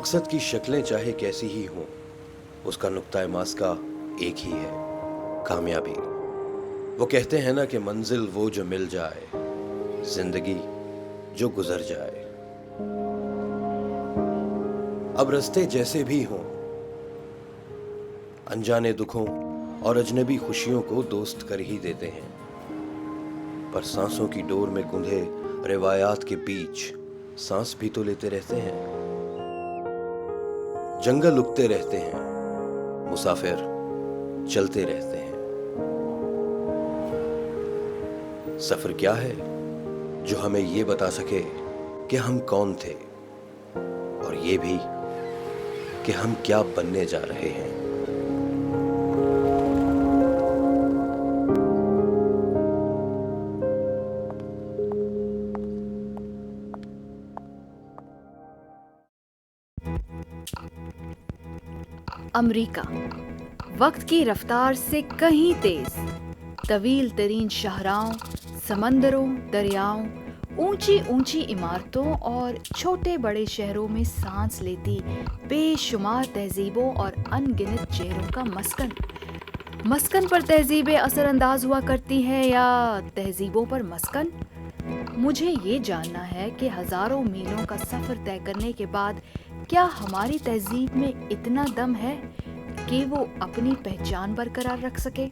مقصد کی شکلیں چاہے کیسی ہی ہوں، اس کا نقطۂ ماسکہ ایک ہی ہے، کامیابی۔ وہ کہتے ہیں نا کہ منزل وہ جو مل جائے، زندگی جو گزر جائے۔ اب رستے جیسے بھی ہوں، انجانے دکھوں اور اجنبی خوشیوں کو دوست کر ہی دیتے ہیں، پر سانسوں کی ڈور میں گندھے روایات کے بیچ سانس بھی تو لیتے رہتے ہیں۔ جنگل اگتے رہتے ہیں، مسافر چلتے رہتے ہیں۔ سفر کیا ہے جو ہمیں یہ بتا سکے کہ ہم کون تھے، اور یہ بھی کہ ہم کیا بننے جا رہے ہیں۔ امریکہ وقت کی رفتار سے کہیں تیز، طویل ترین شاہراہوں، سمندروں، دریاؤں، اونچی اونچی عمارتوں اور چھوٹے بڑے شہروں میں سانس لیتی بے شمار تہذیبوں اور ان گنت چہروں کا مسکن پر تہذیبیں اثر انداز ہوا کرتی ہیں یا تہذیبوں پر مسکن؟ مجھے یہ جاننا ہے کہ ہزاروں میلوں کا سفر طے کرنے کے بعد کیا ہماری تہذیب میں اتنا دم ہے کہ وہ اپنی پہچان برقرار رکھ سکے؟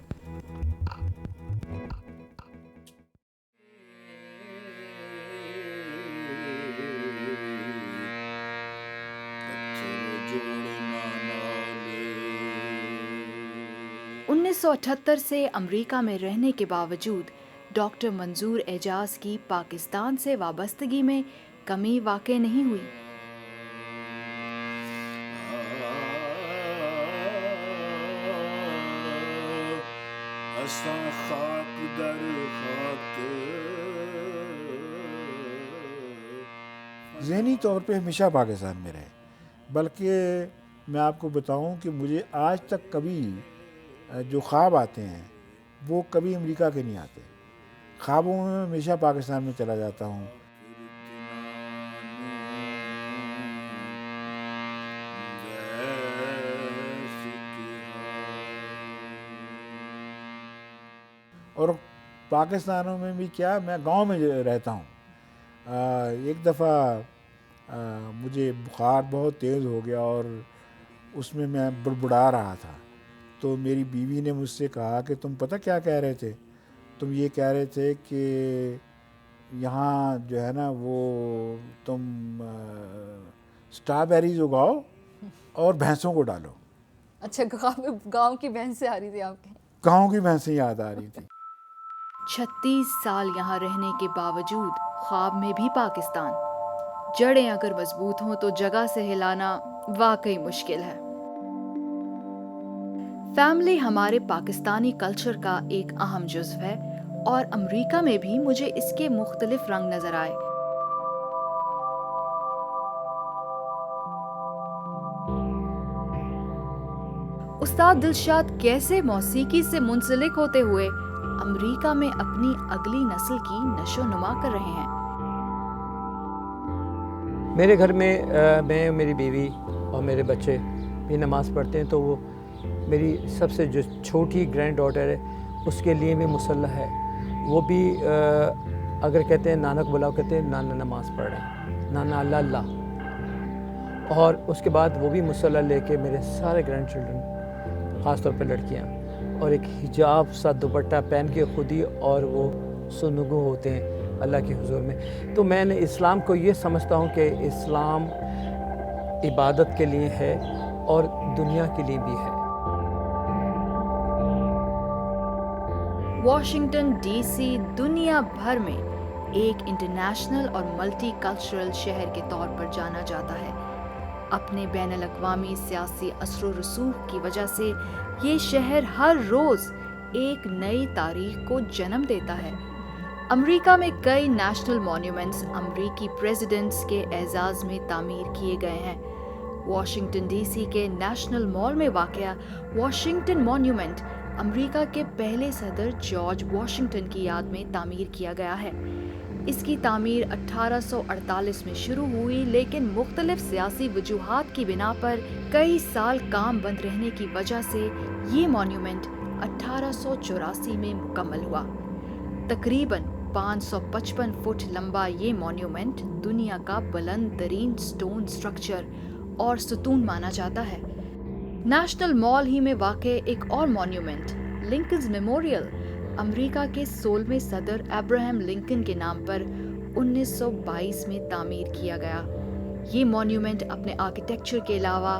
انیس سو 78 سے امریکہ میں رہنے کے باوجود ڈاکٹر منظور اعجاز کی پاکستان سے وابستگی میں کمی واقع نہیں ہوئی۔ ذہنی طور پہ ہمیشہ پاکستان میں رہے، بلکہ میں آپ کو بتاؤں کہ مجھے آج تک کبھی جو خواب آتے ہیں وہ کبھی امریکہ کے نہیں آتے۔ خوابوں میں ہمیشہ پاکستان میں چلا جاتا ہوں۔ اور پاکستانوں میں بھی کیا، میں گاؤں میں رہتا ہوں۔ ایک دفعہ مجھے بخار بہت تیز ہو گیا اور اس میں بڑبڑا رہا تھا، تو میری بیوی نے مجھ سے کہا کہ تم پتہ کیا کہہ رہے تھے؟ تم یہ کہہ رہے تھے کہ یہاں جو ہے نا وہ تم اسٹرابیریز اگاؤ اور بھینسوں کو ڈالو۔ اچھا، گاؤں کی بھینسیں آ رہی تھی آپ کے؟ گاؤں کی بھینسیں یاد آ رہی تھی۔ 36 سال یہاں رہنے کے باوجود خواب میں بھی پاکستان۔ جڑیں اگر مضبوط ہوں تو جگہ سے ہلانا واقعی مشکل ہے۔ فیملی ہمارے پاکستانی کلچر کا ایک اہم جزو ہے، اور امریکہ میں بھی مجھے اس کے مختلف رنگ نظر آئے۔ استاد دلشاد کیسے موسیقی سے منسلک ہوتے ہوئے امریکہ میں اپنی اگلی نسل کی نشو نما کر رہے ہیں؟ میرے گھر میں میں، میری بیوی اور میرے بچے بھی نماز پڑھتے ہیں، تو وہ میری سب سے جو چھوٹی گرینڈ ڈاٹر ہے اس کے لیے بھی مسلح ہے۔ وہ بھی اگر کہتے ہیں نانا کو بلاؤ، کہتے ہیں نانا نماز پڑھ رہے ہیں، نانا اللہ اللہ۔ اور اس کے بعد وہ بھی مسلح لے کے، میرے سارے گرینڈ چلڈرن خاص طور پہ لڑکیاں، اور ایک حجاب سا دوپٹہ پہن کے خود ہی، اور وہ سنگو ہوتے ہیں اللہ کے حضور میں۔ تو میں نے اسلام کو یہ سمجھتا ہوں کہ اسلام عبادت کے لیے ہے اور دنیا کے لیے بھی ہے۔ واشنگٹن ڈی سی دنیا بھر میں ایک انٹرنیشنل اور ملٹی کلچرل شہر کے طور پر جانا جاتا ہے۔ اپنے بین الاقوامی سیاسی اثر و رسوخ کی وجہ سے یہ شہر ہر روز ایک نئی تاریخ کو جنم دیتا ہے۔ امریکہ میں کئی نیشنل مونیومنٹس امریکی پریزیڈنٹس کے اعزاز میں تعمیر کیے گئے ہیں۔ واشنگٹن ڈی سی کے نیشنل مال میں واقع واشنگٹن مونیومنٹ امریکہ کے پہلے صدر جارج واشنگٹن کی یاد میں تعمیر کیا گیا ہے۔ اس کی تعمیر 1848 میں شروع ہوئی، لیکن مختلف سیاسی وجوہات کی بنا پر کئی سال کام بند رہنے کی وجہ سے یہ مونیومنٹ 1884 میں مکمل ہوا۔ تقریباً 555 فٹ لمبا یہ مونیومنٹ دنیا کا بلند ترین سٹون سٹرکچر اور ستون مانا جاتا ہے۔ نیشنل مال ہی میں واقع ایک اور مونیومنٹ لنکنز میموریل امریکہ کے 16ویں صدر ابراہم لنکن کے نام پر 1922 میں تعمیر کیا گیا۔ یہ مونیومنٹ اپنے آرکیٹیکچر کے علاوہ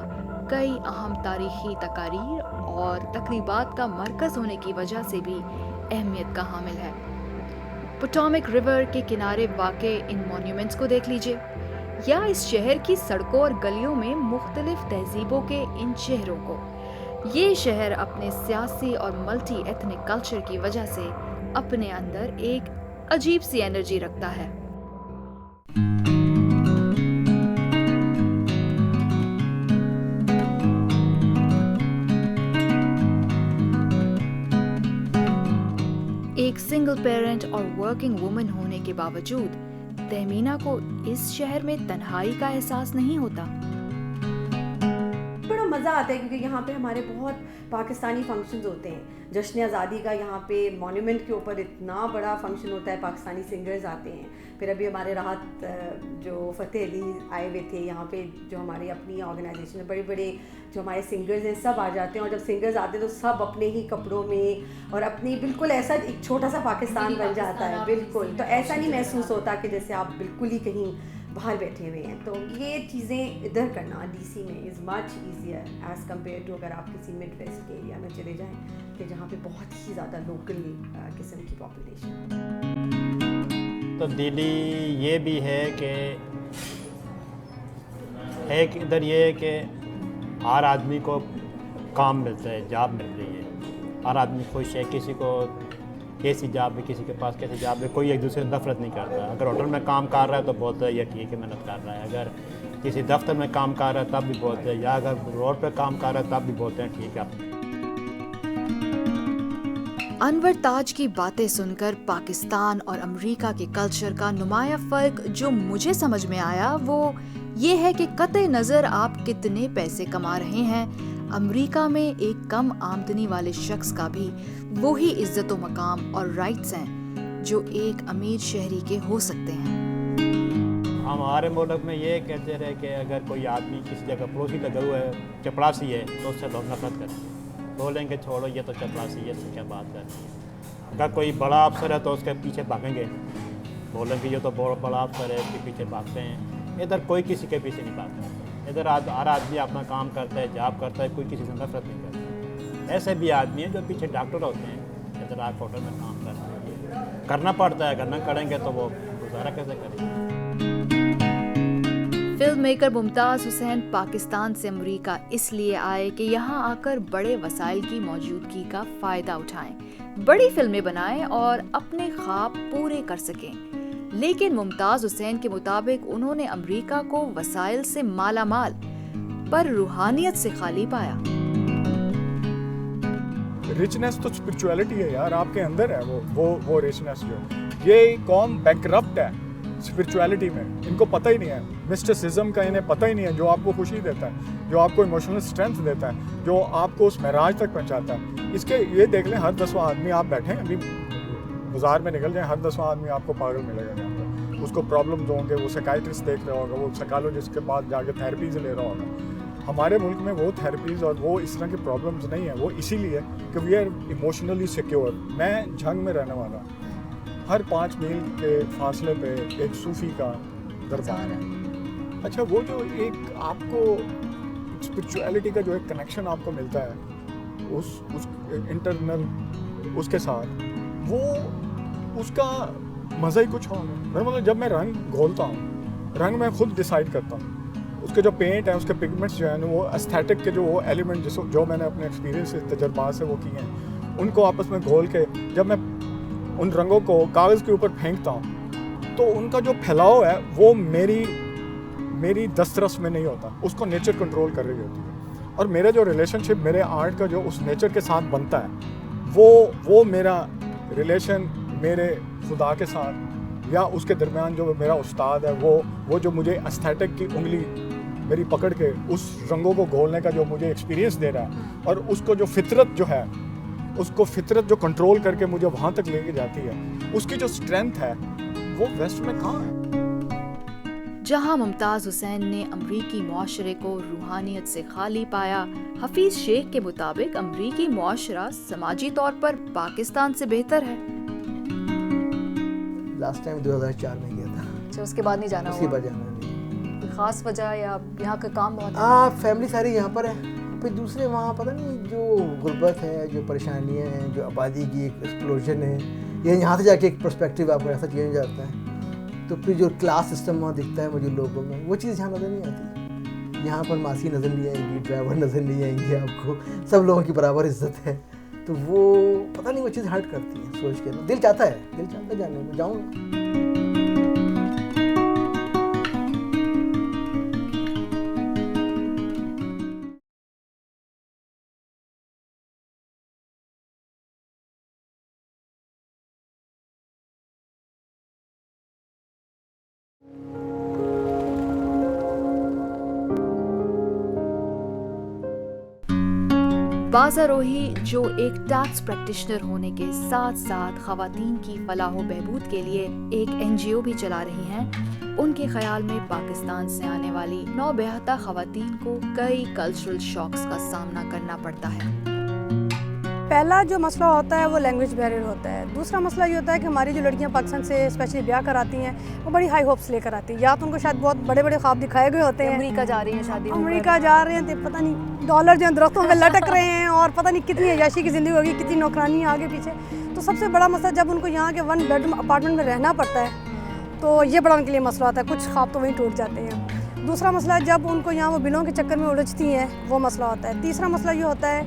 کئی اہم تاریخی تقاریر اور تقریبات کا مرکز ہونے کی وجہ سے بھی اہمیت کا حامل ہے۔ پوٹامک ریور کے کنارے واقع ان مونیومنٹس کو دیکھ لیجئے، یا اس شہر کی سڑکوں اور گلیوں میں مختلف تہذیبوں کے ان چہروں کو۔ یہ شہر اپنے سیاسی اور ملٹی ایتھنک کلچر کی وجہ سے اپنے اندر ایک عجیب سی انرجی رکھتا ہے۔ ایک سنگل پیرنٹ اور ورکنگ وومن ہونے کے باوجود تہمینہ کو اس شہر میں تنہائی کا احساس نہیں ہوتا۔ بڑا مزہ آتا ہے کیونکہ یہاں پہ ہمارے بہت پاکستانی فنکشنز ہوتے ہیں۔ جشن آزادی کا یہاں پہ مونیومنٹ کے اوپر اتنا بڑا فنکشن ہوتا ہے، پاکستانی سنگرز آتے ہیں۔ پھر ابھی ہمارے راحت جو فتح علی آئے ہوئے تھے یہاں پہ، جو ہماری اپنی آرگنائزیشن ہے، بڑے بڑے جو ہمارے سنگرز ہیں سب آ جاتے ہیں، اور جب سنگرز آتے ہیں تو سب اپنے ہی کپڑوں میں اور اپنی بالکل ایسا ایک چھوٹا سا پاکستان بن جاتا ہے بالکل۔ تو ایسا نہیں محسوس ہوتا کہ جیسے آپ بالکل ہی کہیں باہر بیٹھے ہوئے ہیں۔ تو یہ چیزیں ادھر کرنا ڈی سی میں is much easier as compare to اگر آپ کسی مڈ ویسٹ کے ایریا میں چلے جائیں کہ جہاں پہ بہت ہی زیادہ لوکل قسم کی پاپولیشن۔ تبدیلی یہ بھی ہے کہ ایک ادھر یہ ہے کہ ہر آدمی کو کام ملتا ہے، جاب مل رہی ہے، ہر آدمی خوش ہے، کسی کو کیسی جاب ہے، کسی کے پاس کیسی جاب ہے، کوئی ایک دوسرے سے نفرت نہیں کرتا۔ اگر ہوٹل میں کام کر رہا ہے تو بولتا ہے یہ ٹھیک ہے محنت کر رہا ہے، اگر کسی دفتر میں کام کر رہا ہے تب بھی بولتے ہیں، یا اگر روڈ پہ کام کر رہا ہے تب بھی بولتے ہیں ٹھیک ہے۔ انور تاج کی باتیں سن کر پاکستان اور امریکہ کے کلچر کا نمایاں فرق جو مجھے سمجھ میں آیا وہ یہ ہے کہ قطع نظر آپ کتنے پیسے کما رہے ہیں، امریکہ میں ایک کم آمدنی والے شخص کا بھی وہی عزت و مقام اور رائٹس ہیں جو ایک امیر شہری کے ہو سکتے ہیں۔ ہمارے ملک میں یہ کہتے رہے کہ اگر کوئی آدمی کسی جگہ پڑوسی لگا ہوا ہے، چپڑاسی ہے، تو اس سے لوگ نفرت کریں گے، بولیں گے چھوڑو یہ تو چپڑاسی ہے، اس سے کیا بات کرنی ہے۔ اگر کوئی بڑا افسر ہے تو اس کے پیچھے بھاگیں گے، بولیں گے یہ تو بڑا افسر ہے، اس کے پیچھے بھاگتے ہیں۔ ادھر کوئی کسی کے پیچھے نہیں بھاگتا، ادھر ہر آدمی اپنا کام کرتا ہے، جاب کرتا ہے، کوئی کسی سے نفرت نہیں کرتا۔ ایسے بھی آدمی ہیں جو پیچھے ڈاکٹر ہوتے ہیں، ادھر آپ ہوٹل میں کام کرتے ہیں، کرنا پڑتا ہے، اگر نہ کریں گے تو وہ گزارا کیسے کریں گے۔ فلم میکر ممتاز حسین پاکستان سے امریکہ اس لیے آئے کہ یہاں آ کر بڑے وسائل کی موجودگی کا فائدہ اٹھائیں، بڑی فلمیں بنائیں اور اپنے خواب پورے کر سکیں۔ لیکن ممتاز حسین کے مطابق انہوں نے امریکہ کو وسائل سے مالا مال پر روحانیت سے خالی پایا۔ رچنس تو اسپرچویلٹی ہے یار، آپ کے اندر ہے وہ رچنس جو یہ قوم بینکرپٹ ہے اسپرچویلٹی میں، ان کو پتہ ہی نہیں ہے مسٹسزم کا، انہیں پتہ ہی نہیں ہے جو آپ کو خوشی دیتا ہے، جو آپ کو ایموشنل اسٹرینتھ دیتا ہے، جو آپ کو اس معراج تک پہنچاتا ہے۔ اس کے یہ دیکھ لیں، ہر 10واں آدمی آپ بیٹھیں ابھی بازار میں نکل جائیں، ہر 10واں آدمی آپ کو پاگل ملے گا جہاں پہ اس کو پرابلمز ہوں گے، وہ سائیکائٹرسٹ دیکھ رہا ہوگا، وہ سائیکالوجسٹ کے بعد جا کے تھیراپیز لے رہا ہوگا۔ ہمارے ملک میں وہ تھیراپیز اور وہ اس طرح کی پرابلمز نہیں ہیں، وہ اسی لیے کہ وی آر ایموشنلی سیکیور۔ میں جھنگ میں رہنے والا ہوں، ہر 5 میل کے فاصلے پہ ایک صوفی کا دربار ہے۔ اچھا، وہ جو ایک آپ کو اسپرچویلٹی کا جو ایک کنیکشن آپ کو ملتا ہے اس انٹرنل اس کے ساتھ، وہ اس کا مزہ ہی کچھ اور ہے۔ مطلب جب میں رنگ گھولتا ہوں، رنگ میں خود ڈیسائیڈ کرتا ہوں، اس کے جو پینٹ ہیں، اس کے پگمنٹس جو ہیں وہ استھیٹک کے جو وہ ایلیمنٹ جو میں نے اپنے ایکسپیرینس سے تجربات سے وہ کیے ہیں، ان کو آپس میں گھول کے جب میں ان رنگوں کو کاغذ کے اوپر پھینکتا ہوں تو ان کا جو پھیلاؤ ہے وہ میری دسترس میں نہیں ہوتا، اس کو نیچر کنٹرول کر رہی ہوتی ہے۔ اور میرا جو ریلیشن شپ میرے آرٹ کا جو اس نیچر کے ساتھ بنتا ہے، وہ میرا ریلیشن میرے خدا کے ساتھ، یا اس کے درمیان جو میرا استاد ہے وہ جو مجھے استھیٹک کی انگلی میری پکڑ کے اس رنگوں کو گھولنے کا جو مجھے ایکسپیرینس دے رہا ہے، اور اس کو جو فطرت جو ہے، اس کو فطرت جو کنٹرول کر کے مجھے وہاں تک لے کے جاتی ہے، اس کی جو اسٹرینتھ ہے وہ ویسٹ میں کہاں ہے؟ جہاں ممتاز حسین نے امریکی معاشرے کو روحانیت سے خالی پایا، حفیظ شیخ کے مطابق امریکی معاشرہ سماجی طور پر پاکستان سے بہتر ہے۔ لاسٹ ٹائم 2004 میں گیا تھا، اچھا اس کے بعد نہیں جانا اس کے ہوا؟ بعد جانا نہیں۔ کوئی خاص وجہ یا یہاں کا کام بہت ہے؟ فیملی ساری یہاں پر ہے، پھر دوسرے وہاں پتہ نہیں جو غربت ہے، جو پریشانیاں ہیں، جو آبادی کی ایک ایکسپلوژن ہے، یہ یہاں سے جا کے ایک پرسپیکٹیو آپ کا ایسا چینج آتا ہے، تو پھر جو کلاس سسٹم وہاں دکھتا ہے مجھے لوگوں میں، وہ چیز یہاں نظر نہیں آتی۔ یہاں پر ماسی نظر نہیں آئیں گی، ڈرائیور نظر نہیں آئیں گے آپ کو، سب لوگوں کی برابر عزت ہے، تو وہ پتہ نہیں وہ چیز ہرٹ کرتی ہے سوچ کے، دل چاہتا ہے جانے کو، جاؤں گا۔ بازا روحی جو ایک ٹیکس پریکٹیشنر ہونے کے ساتھ ساتھ خواتین کی فلاح و بہبود کے لیے ایک NGO بھی چلا رہی ہیں، ان کے خیال میں پاکستان سے آنے والی نوبہتہ خواتین کو کئی کلچرل شاکس کا سامنا کرنا پڑتا ہے۔ پہلا جو مسئلہ ہوتا ہے وہ لینگویج بیریئر ہوتا ہے۔ دوسرا مسئلہ یہ ہوتا ہے کہ ہماری جو لڑکیاں پاکستان سے اسپیشلی بیاہ کراتی ہیں وہ بڑی ہائی ہوپس لے کر آتی ہیں، یا تو ان کو شاید بہت بڑے بڑے خواب دکھائے گئے ہوتے ہیں، امریکہ جا رہی ہیں شادی، امریکہ جا رہے ہیں تو پتہ نہیں ڈالر جو ہیں درختوں پہ لٹک رہے ہیں، اور پتہ نہیں کتنی عیاشی کی زندگی ہوگی، کتنی نوکرانی آگے پیچھے۔ تو سب سے بڑا مسئلہ جب ان کو یہاں کے 1 بیڈ روم اپارٹمنٹ میں رہنا پڑتا ہے تو یہ بڑا ان کے لیے مسئلہ ہوتا ہے، کچھ خواب تو وہیں ٹوٹ جاتے ہیں۔ دوسرا مسئلہ جب ان کو یہاں وہ بلوں کے چکر میں الجھتی ہیں وہ مسئلہ ہوتا ہے۔ تیسرا مسئلہ یہ ہوتا ہے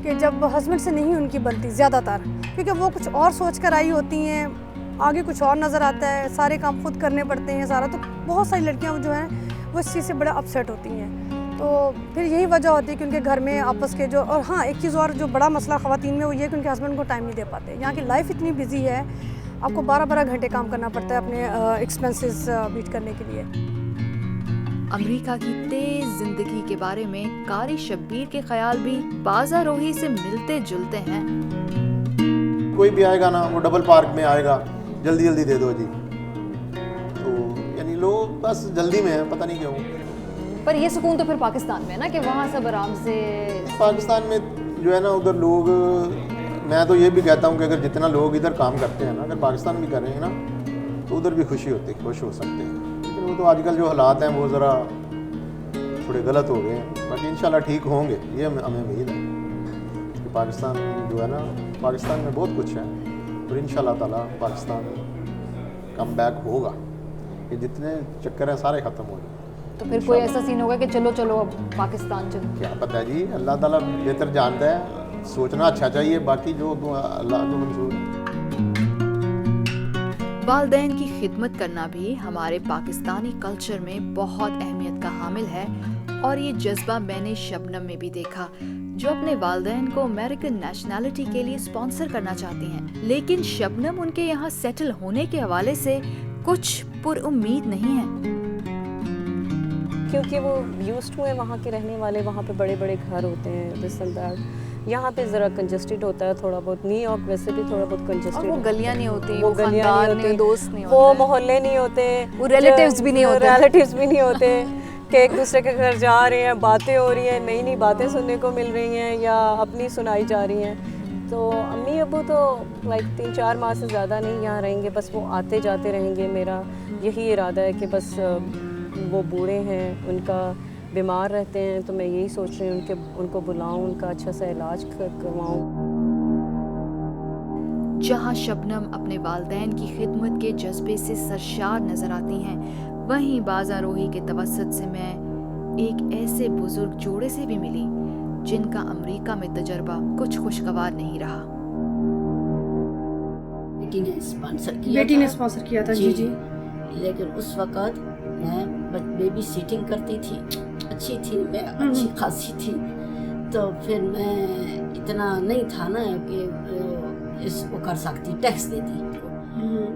کہ جب ہسبینڈ سے نہیں ان کی بنتی زیادہ تر، کیونکہ وہ کچھ اور سوچ کر آئی ہوتی ہیں، آگے کچھ اور نظر آتا ہے، سارے کام خود کرنے پڑتے ہیں سارا، تو بہت ساری لڑکیاں جو ہیں وہ اس چیز سے بڑا اپسیٹ ہوتی ہیں۔ تو پھر یہی وجہ ہوتی ہے کہ ان کے گھر میں آپس کے جو، اور ہاں ایک چیز اور جو بڑا مسئلہ خواتین میں وہ یہ کہ ان کے ہسبینڈ کو ٹائم نہیں دے پاتے۔ یہاں کی لائف اتنی بزی ہے، آپ کو 12 گھنٹے کام کرنا پڑتا ہے اپنے ایکسپینسز میٹ کرنے کے لیے۔ امریکہ کی تیز زندگی کے بارے میں قاری شبیر کے خیال بھی بازا روحی سے ملتے جلتے ہیں۔ کوئی بھی آئے گا نا وہ ڈبل پارک میں آئے گا، جلدی جلدی دے دو جی، تو یعنی لوگ بس جلدی میں ہیں، پتہ نہیں کیوں۔ پر یہ سکون تو پھر پاکستان میں ہے نا کہ وہاں سب آرام سے، پاکستان میں جو ہے نا ادھر لوگ، میں تو یہ بھی کہتا ہوں کہ اگر جتنا لوگ ادھر کام کرتے ہیں نا، اگر پاکستان بھی کر رہے ہیں نا تو ادھر بھی خوشی ہوتی ہے، خوش ہو سکتے ہیں، لیکن وہ تو آج کل جو حالات ہیں وہ ذرا تھوڑے غلط ہو گئے ہیں، باقی انشاءاللہ ٹھیک ہوں گے، یہ ہمیں امید ہے کہ پاکستان جو ہے نا، پاکستان میں بہت کچھ ہے اور انشاءاللہ تعالیٰ پاکستان کم بیک ہوگا، یہ جتنے چکر ہیں سارے ختم ہو جائیں۔ تو پھر کوئی ایسا سین ہوگا کہ چلو اب پاکستان چلو؟ کیا پتہ ہے جی، اللہ تعالیٰ بہتر جانتا ہے، سوچنا اچھا چاہیے، باقی جو اللہ کو منظور ہے۔ والدین کی خدمت کرنا بھی ہمارے پاکستانی کلچر میں بہت اہمیت کا حامل ہے، اور یہ جذبہ میں نے شبنم میں بھی دیکھا، جو اپنے والدین کو امریکن نیشنلٹی کے لیے اسپانسر کرنا چاہتی ہیں، لیکن شبنم ان کے یہاں سیٹل ہونے کے حوالے سے کچھ پر امید نہیں ہے، کیونکہ وہ یوزڈ ہوئے وہاں کے رہنے والے، وہاں پہ بڑے بڑے گھر ہوتے ہیں، دس اینڈ دیٹ۔ یہاں پہ ذرا کنجسٹڈ ہوتا ہے تھوڑا بہت، نیو یارک ویسے بھی تھوڑا بہت کنجسٹڈ، وہ گلیاں نہیں ہوتی، وہ گلیاں نہیں ہوتی، دوست نہیں ہوتے، وہ محلے نہیں ہوتے، وہ ریلیٹیوز بھی نہیں ہوتے کہ ایک دوسرے کے گھر جا رہے ہیں، باتیں ہو رہی ہیں، نئی نئی باتیں سننے کو مل رہی ہیں یا اپنی سنائی جا رہی ہیں۔ تو امی ابو تو لائک 3-4 ماہ سے زیادہ نہیں یہاں رہیں گے، بس وہ آتے جاتے رہیں گے۔ میرا یہی ارادہ ہے کہ بس وہ بوڑھے ہیں، ان کا بیمار رہتے ہیں، تو میں یہی سوچ رہی ہوں ان کو بلاؤں، ان کا اچھا سا علاج کرواؤں۔ جہاں شبنم اپنے والدین کی خدمت کے جذبے سے سرشار نظر آتی ہیں، وہیں بازا روحی کے توسط سے میں ایک ایسے بزرگ جوڑے سے بھی ملی جن کا امریکہ میں تجربہ کچھ خوشگوار نہیں رہا۔ بیٹی نے اسپانسر کیا تھا، جی، لیکن اس وقت میں بیبی سیٹنگ کرتی تھی، اچھی تھی، میں اچھی خاصی تھی، تو پھر میں اتنا نہیں تھا نا کہ اس کو کر سکتی، ٹیکس دیتی،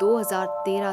2013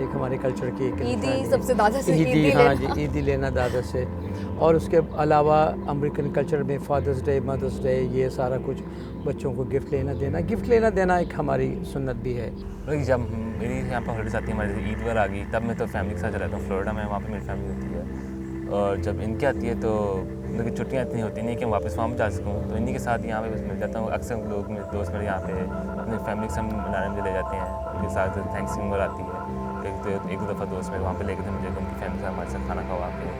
ایک ہمارے کلچر کی ایک عیدی نشانی ہے۔ سب سے دادا سے عیدی، عیدی ہاں لینا۔ جی، عیدی لینا دادا سے، اور اس کے علاوہ امریکن کلچر میں فادرز ڈے، مدرس ڈے، یہ سارا کچھ بچوں کو گفٹ لینا دینا ایک ہماری سنت بھی ہے۔ جب میری یہاں پر ہالیڈیز آتی ہیں، ہماری عید وغیرہ آ گئی، تب میں تو فیملی کے ساتھ رہتا ہوں فلوریڈا میں، وہاں پہ میری فیملی ہوتی ہے، اور جب ان کی آتی ہے تو ان کی چھٹیاں اتنی ہوتی نہیں کہ میں واپس وہاں جا سکوں، تو انہیں کے ساتھ یہاں پہ بس مل جاتا ہوں۔ اکثر لوگ میرے دوست میرے یہاں پہ اپنی فیملی کے ساتھ منانے مجھے لے جاتے ہیں، ان کے ساتھ تھینکس گیونگ وغیرہ آتی ہے، ایک دو دفعہ دوست میرے وہاں پہ لے کے تھے مجھے، ان کی فیملی کے ساتھ ہمارے ساتھ کھانا کھوا کے،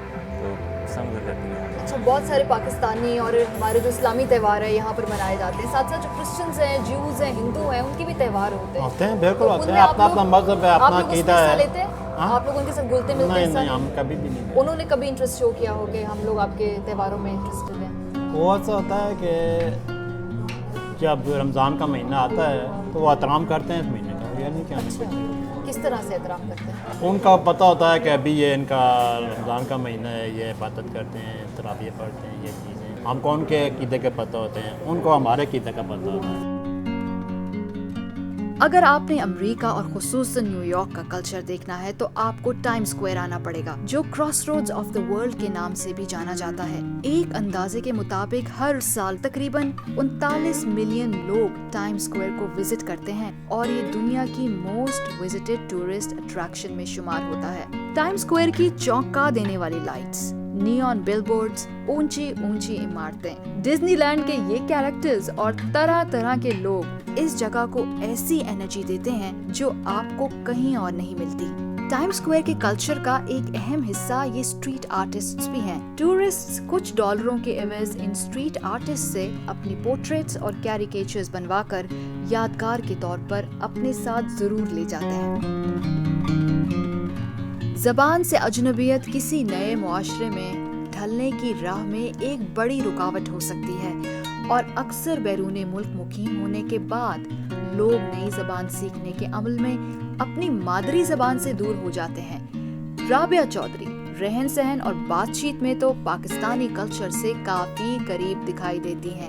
تو سب گزر جاتی ہے۔ اچھا، بہت سارے پاکستانی اور ہمارے جو اسلامی تہوار ہیں یہاں پر منائے جاتے ہیں، ساتھ ساتھ جو کرسچنز ہیں، جیوز ہیں، ہندو ہیں، ان کے بھی تہوار ہوتے ہیں۔ بالکل ہوتے ہیں، اپنا اپنا مذہب ہے، اپنا عقیدہ ہے۔ لیتے ہیں آپ لوگ ان کے ساتھ گلتے ملتے ہیں؟ نہیں، ہم کبھی بھی نہیں۔ انہوں نے کبھی انٹرسٹ شو کیا ہو کہ ہم لوگ آپ کے تہواروں میں انٹرسٹڈ ہیں؟ وہ ایسا ہوتا ہے کہ جب رمضان کا مہینہ آتا ہے تو وہ احترام کرتے ہیں اس مہینے کا، یعنی کہ کس طرح سے احترام کرتے ہیں؟ ان کا پتہ ہوتا ہے کہ ابھی یہ ان کا رمضان کا مہینہ ہے، یہ عبادت کرتے ہیں، تراویح پڑھتے ہیں، یہ چیزیں ہم کو ان کے عقیدے کے پتہ ہوتے ہیں، ان کو ہمارے عقیدے کا پتہ ہوتا ہے۔ اگر آپ نے امریکہ اور خصوصاً نیو یارک کا کلچر دیکھنا ہے تو آپ کو ٹائم سکوائر آنا پڑے گا، جو cross roads of the world کے نام سے بھی جانا جاتا ہے۔ ایک اندازے کے مطابق ہر سال تقریباً 39 ملین لوگ ٹائم سکوائر کو وزٹ کرتے ہیں، اور یہ دنیا کی موسٹ وزٹڈ ٹورسٹ اٹریکشن میں شمار ہوتا ہے۔ ٹائم سکوائر کی چونکا دینے والی لائٹس، نیون بل بورڈز، اونچی اونچی عمارتیں، ڈزنی لینڈ کے یہ کیریکٹرز اور طرح طرح کے لوگ اس جگہ کو ایسی انرجی دیتے ہیں جو آپ کو کہیں اور نہیں ملتی۔ ٹائم سکوائر کے کلچر کا ایک اہم حصہ یہ اسٹریٹ آرٹسٹس بھی ہیں۔ ٹورسٹس کچھ ڈالروں کے عوض ان اسٹریٹ آرٹسٹ سے اپنی پورٹریٹس اور کیریکیچرز بنوا کر یادگار کے طور پر اپنے ساتھ ضرور لے جاتے ہیں۔ زبان سے اجنبیت کسی نئے معاشرے میں ڈھلنے کی راہ میں ایک بڑی رکاوٹ ہو سکتی ہے، اور اکثر بیرون ملک مقیم ہونے کے بعد لوگ نئی زبان سیکھنے کے عمل میں اپنی مادری زبان سے دور ہو جاتے ہیں۔ رابعہ چودھری رہن سہن اور بات چیت میں تو پاکستانی کلچر سے کافی قریب دکھائی دیتی ہیں،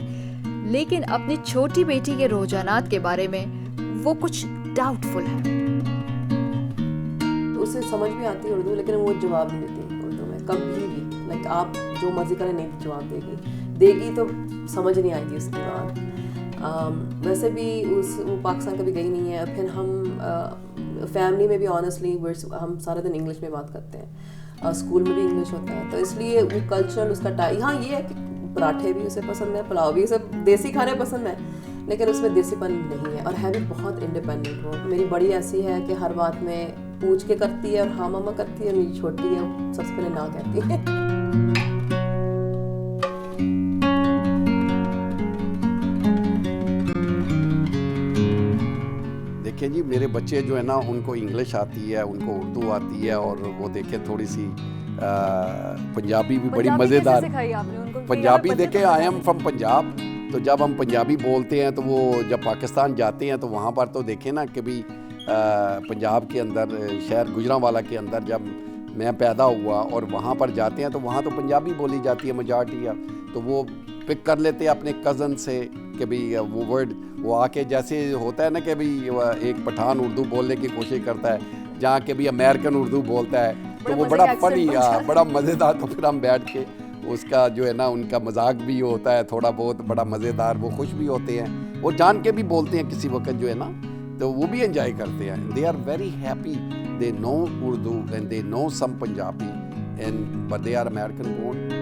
لیکن اپنی چھوٹی بیٹی کے رجحانات کے بارے میں وہ کچھ ڈاؤٹ فل ہے۔ اسے سمجھ بھی آتی ہے اردو، لیکن وہ جواب نہیں دیتی اردو میں کبھی بھی۔ لائک آپ جو مرضی کریں نہیں جواب دے گی تو سمجھ نہیں آئے گی اس کی بات۔ ویسے بھی وہ پاکستان کبھی گئی نہیں ہے۔ پھر ہم فیملی میں بھی آنیسٹلی ہم سارا دن انگلش میں بات کرتے ہیں، اسکول میں بھی انگلش ہوتا ہے، تو اس لیے وہ کلچر اس کا ہاں یہ ہے کہ پراٹھے بھی اسے پسند ہے، پلاؤ بھی اسے دیسی کھانے پسند ہے، لیکن اس میں دیسی پن نہیں ہے، اور ہے بھی بہت انڈیپینڈنٹ وہ۔ میری بڑی ایسی ہے کہ ہر بات میں پوچھ کے کرتی ہے اور ہاں ماما کرتی ہے، میری چھوٹی ہے سب سے پہلے نہ کہتی ہے۔ دیکھیں جی، میرے بچے جو ہے نا ان کو انگلش آتی ہے، ان کو اردو آتی ہے، اور وہ دیکھیں تھوڑی سی پنجابی بھی بڑی مزیدار۔ پنجابی دیکھیں، آئی ایم فرام پنجاب، تو جب ہم پنجابی بولتے ہیں تو وہ جب پاکستان جاتے ہیں تو وہاں پر تو دیکھیں نا کہ بھی پنجاب کے اندر شہر گجرانوالا کے اندر جب میں پیدا ہوا اور وہاں پر جاتے ہیں تو وہاں تو پنجابی بولی جاتی ہے میجارٹی ہے، تو وہ پک کر لیتے ہیں اپنے کزن سے کہ بھی وہ ورڈ وہ آ کے جیسے ہوتا ہے نا کہ بھی ایک پٹھان اردو بولنے کی کوشش کرتا ہے جہاں کہ بھی امریکن اردو بولتا ہے، تو وہ بڑا فنی بڑا مزیدار، تو پھر ہم بیٹھ کے اس کا جو ہے نا ان کا مذاق بھی ہوتا ہے تھوڑا بہت، بڑا مزیدار، وہ خوش بھی ہوتے ہیں، وہ جان کے بھی بولتے ہیں کسی وقت جو ہے نا، تو وہ بھی انجوائے کرتے ہیں۔ They are very happy, they know Urdu and they know some Punjabi and but they are American born.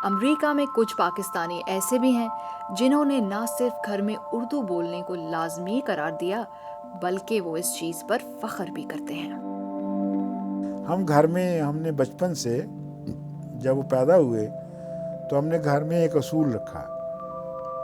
امریکہ میں کچھ پاکستانی ایسے بھی ہیں جنہوں نے نہ صرف گھر میں اردو بولنے کو لازمی قرار دیا بلکہ وہ اس چیز پر فخر بھی کرتے ہیں۔ ہم گھر میں ہم نے بچپن سے جب وہ پیدا ہوئے تو ہم نے گھر میں ایک اصول رکھا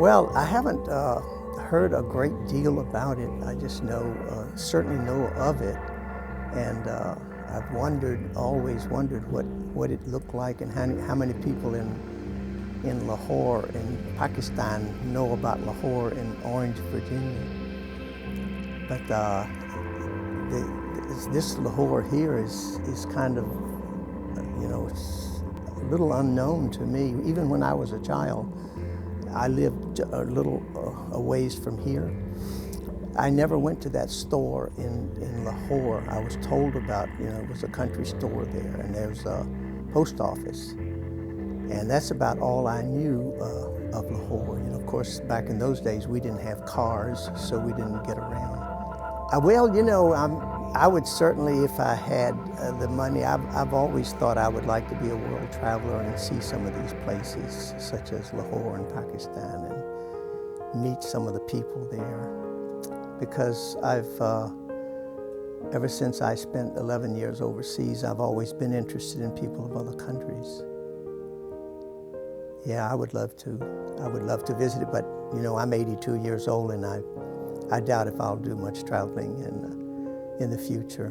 Well, I haven't heard a great deal about it. I just know, certainly know of it, and I've always wondered what it looked like and how many people in Lahore, in Pakistan, know about Lahore in Orange, Virginia. But this Lahore here is kind of, it's a little unknown to me. Even when I was a child, I lived a little a ways from here. I never went to that store in Lahore. I was told about, it was a country store there, and there's a post office. And that's about all I knew of Lahore. Of course, back in those days, we didn't have cars, so we didn't get around. I would certainly, if I had the money, I've always thought I would like to be a world traveler and see some of these places, such as Lahore in Pakistan, and meet some of the people there. Because ever since I spent 11 years overseas, I've always been interested in people of other countries. Yeah, I would love to visit it, but I'm 82 years old, and I doubt if I'll do much traveling in the future.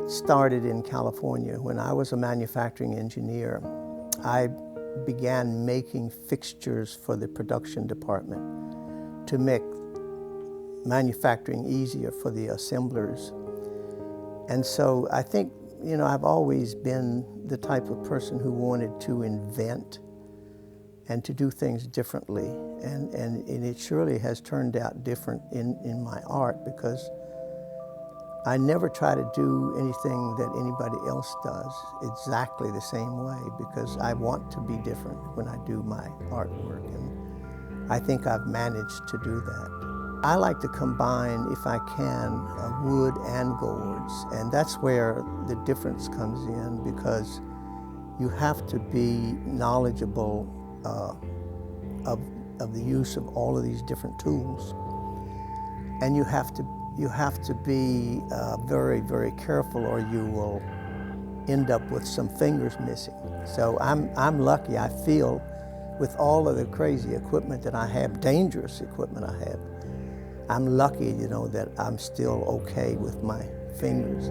It started in California. When I was a manufacturing engineer, I began making fixtures for the production department to make manufacturing easier for the assemblers. And so I think, I've always been the type of person who wanted to invent and to do things differently. And it surely has turned out different in my art, because I never try to do anything that anybody else does exactly the same way, because I want to be different when I do my artwork. And I think I've managed to do that. I like to combine, if I can, wood and gourds, and that's where the difference comes in, because you have to be knowledgeable of the use of all of these different tools, and you have to be very, very careful, or you will end up with some fingers missing. So I'm lucky. I feel with all of the crazy equipment that I have, dangerous equipment I have, I'm lucky, that I'm still okay with my fingers.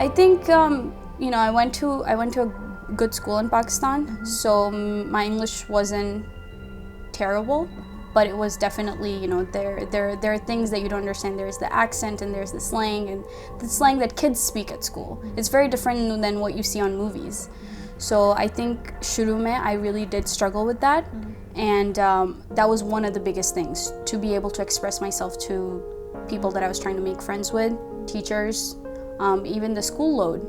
I think I went to a good school in Pakistan, so my English wasn't terrible, but it was definitely, there are things that you don't understand. There's the accent and there's the slang, and the slang that kids speak at school. It's very different than what you see on movies. So I think shuru mein I really did struggle with that, and that was one of the biggest things, to be able to express myself to people that I was trying to make friends with, teachers, even the school load.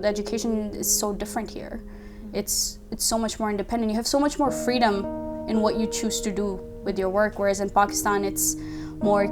The education is so different here. It's so much more independent. You have so much more freedom in what you choose to do with your work, whereas in Pakistan it's more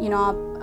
you know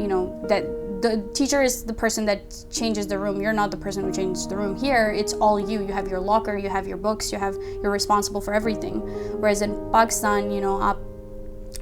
you know that the teacher is the person that changes the room. You're not the person who changes the room. Here it's all you. You have your locker, you have your books, you're responsible for everything. Whereas in Pakistan, you know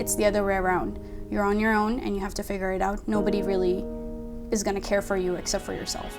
it's the other way around. You're on your own and you have to figure it out. Nobody really is going to care for you except for yourself.